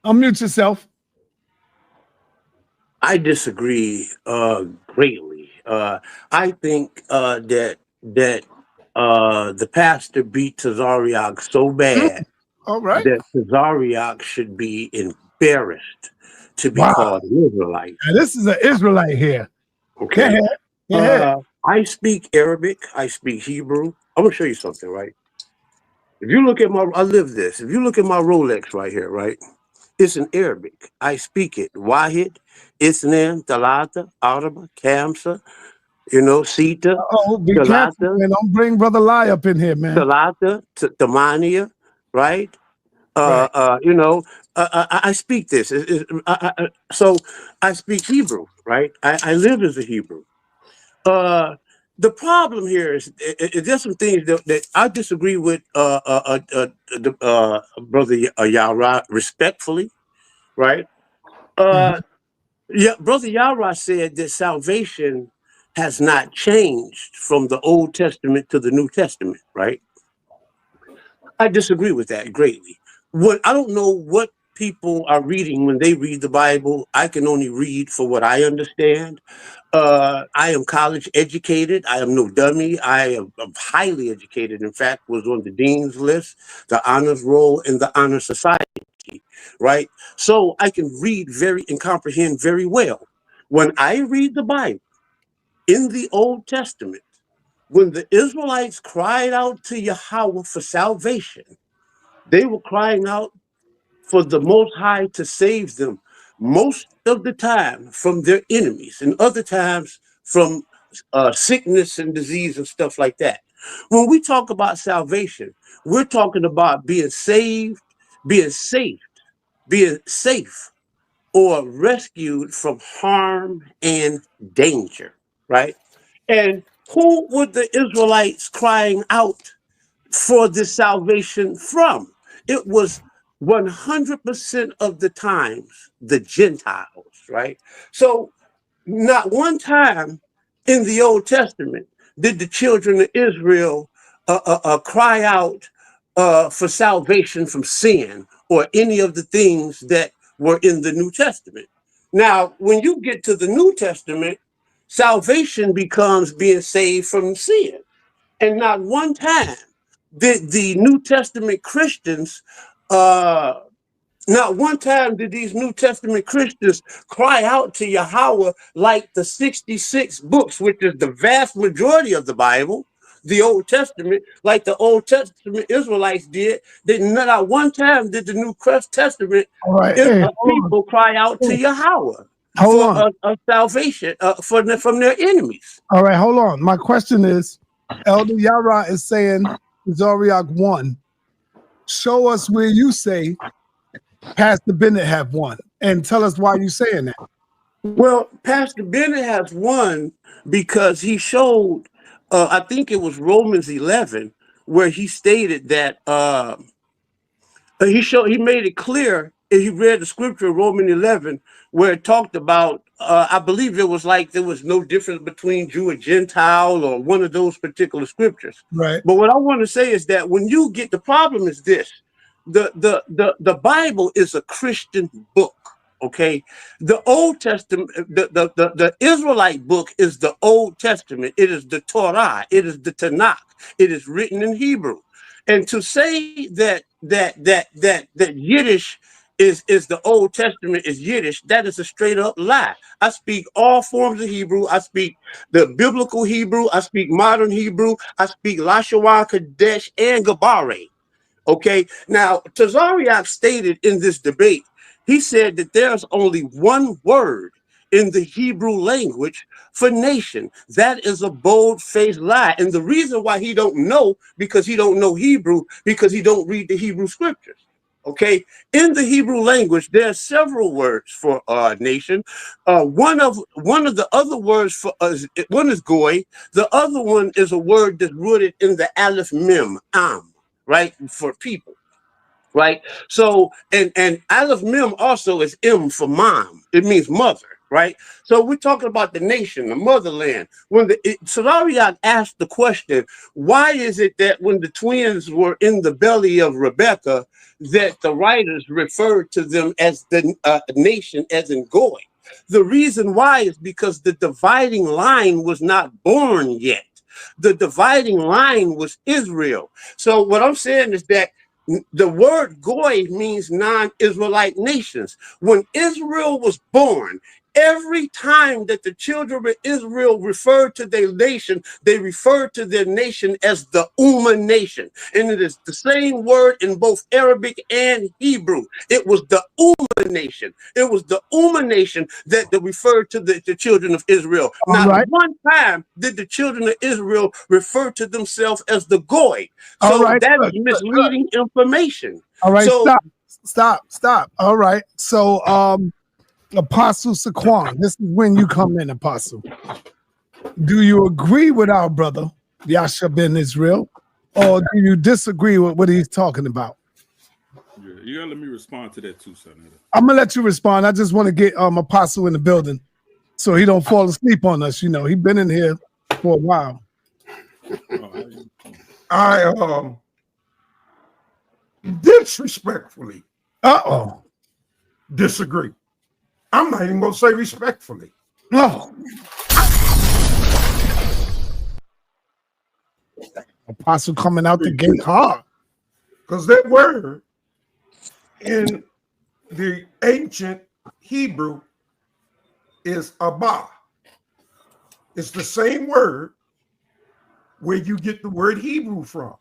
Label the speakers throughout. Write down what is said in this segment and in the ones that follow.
Speaker 1: Unmute yourself.
Speaker 2: I disagree greatly. I think that the pastor beat Tazariak so bad
Speaker 1: All right.
Speaker 2: that Tazariak should be embarrassed to be
Speaker 1: Wow.
Speaker 2: called an Israelite.
Speaker 1: Now, this is an Israelite here. Go
Speaker 2: Okay.
Speaker 1: ahead. Go ahead.
Speaker 2: I speak Arabic. I speak Hebrew. I'm gonna show you something, right? If you look at I live this. If you look at my Rolex right here, right? It's in Arabic. I speak it. Wahid, Isnan, Talata, Araba, Kamsa, Sita,
Speaker 1: Oh, be careful,
Speaker 2: Talata,
Speaker 1: man. Don't bring Brother Lie up in here, man.
Speaker 2: Talata, Tamania, right?
Speaker 1: Right.
Speaker 2: I speak this. So I speak Hebrew, right? I live as a Hebrew. Uh, the problem here is there's some things that I disagree with brother Yara respectfully, right?
Speaker 1: Mhm.
Speaker 2: Yeah, brother Yara said that salvation has not changed from the Old Testament to the New Testament, right? I disagree with that greatly. What I don't know what people are reading when they read the Bible. I can only read for what I understand. I am college educated. I am no dummy. I'm highly educated. In fact, was on the dean's list, the honors roll in the honor society. Right, so I can read very and comprehend very well. When I read the Bible in the Old Testament, when the Israelites cried out to Yahweh for salvation, they were crying out for the Most High to save them most of the time from their enemies and other times from sickness and disease and stuff like that. When we talk about salvation, we're talking about being saved, being safe, being safe or rescued from harm and danger, right? And who were the Israelites crying out for this salvation from? It was 100% of the times the Gentiles, right? So, not one time in the Old Testament did the children of Israel cry out for salvation from sin or any of the things that were in the New Testament. Now, when you get to the New Testament, salvation becomes being saved from sin. And not one time did the New Testament Christians, uh, not one time did these New Testament Christians cry out to Yahweh like the 66 books, which is the vast majority of the Bible, the Old Testament, like the Old Testament Israelites did. Not one time did the New Testament
Speaker 1: All right. Hey, hold on.
Speaker 2: people cry out to Yahweh
Speaker 1: Hold
Speaker 2: for
Speaker 1: on.
Speaker 2: a salvation from their enemies.
Speaker 1: All right, hold on. My question is, Elder Yara is saying Zoriak won. Show us where you say Pastor Bennett have won, and tell us why you saying that.
Speaker 2: Well, Pastor Bennett has won because he showed, I think it was Romans 11, where he stated that he made it clear. He read the scripture, Romans 11, where it talked about, I believe it was like there was no difference between Jew and Gentile or one of those particular scriptures.
Speaker 1: Right.
Speaker 2: But what I want to say is that when you get the problem is this, the Bible is a Christian book. Okay, the Old Testament, the Israelite book is the Old Testament. It is the Torah. It is the Tanakh. It is written in Hebrew. And to say that Yiddish is the Old Testament is Yiddish, that is a straight up lie. I speak all forms of Hebrew. I speak the biblical Hebrew. I speak modern Hebrew. I speak Lashawan, Kadesh, and Gabare. Okay. Now, Tazariak stated in this debate, he said that there's only one word in the Hebrew language for nation. That is a bold-faced lie. And the reason why he don't know, because he don't know Hebrew, because he don't read the Hebrew scriptures. Okay, in the Hebrew language, there are several words for nation. One of the other words for one is goy. The other one is a word that's rooted in the aleph mem am, right, for people, right? So and aleph mem also is m for mom. It means mother, right? So we're talking about the nation, the motherland. When Sadariak asked the question, why is it that when the twins were in the belly of Rebekah, that the writers referred to them as the nation, as in Goy? The reason why is because the dividing line was not born yet. The dividing line was Israel. So what I'm saying is that the word Goy means non-Israelite nations. When Israel was born, every time that the children of Israel referred to their nation, they referred to their nation as the Ummah nation. And it is the same word in both Arabic and Hebrew. It was the Ummah nation. It was the Ummah nation that referred to the children of Israel. Not one time did the children of Israel refer to themselves as the Goy. So that is misleading information.
Speaker 1: All right,
Speaker 2: so,
Speaker 1: stop. All right. So Apostle Saquon, this is when you come in, Apostle. Do you agree with our brother, Yasha Ben Yishrael, or do you disagree with what he's talking about?
Speaker 3: Yeah, you gotta let me respond to that too, Senator.
Speaker 1: I'm gonna let you respond. I just want to get Apostle in the building so he don't fall asleep on us. You know, he's been in here for a while.
Speaker 4: I disrespectfully disagree. I'm not even gonna say respectfully.
Speaker 1: No. Apostle coming out the gate hard.
Speaker 4: Because that word in the ancient Hebrew is Abba. It's the same word where you get the word Hebrew from.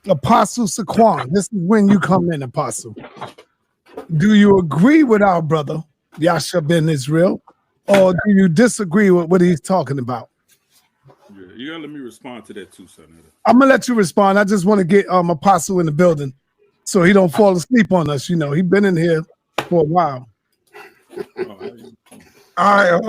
Speaker 1: Apostle Saquon, this is when you come in, Apostle. Do you agree with our brother, Yasha Ben Yishrael, or do you disagree with what he's talking about?
Speaker 3: Yeah, you gotta let me respond to that too, Senator.
Speaker 1: I'm gonna let you respond. I just want to get Apostle in the building so he don't fall asleep on us. You know, he's been in here for a while.
Speaker 4: I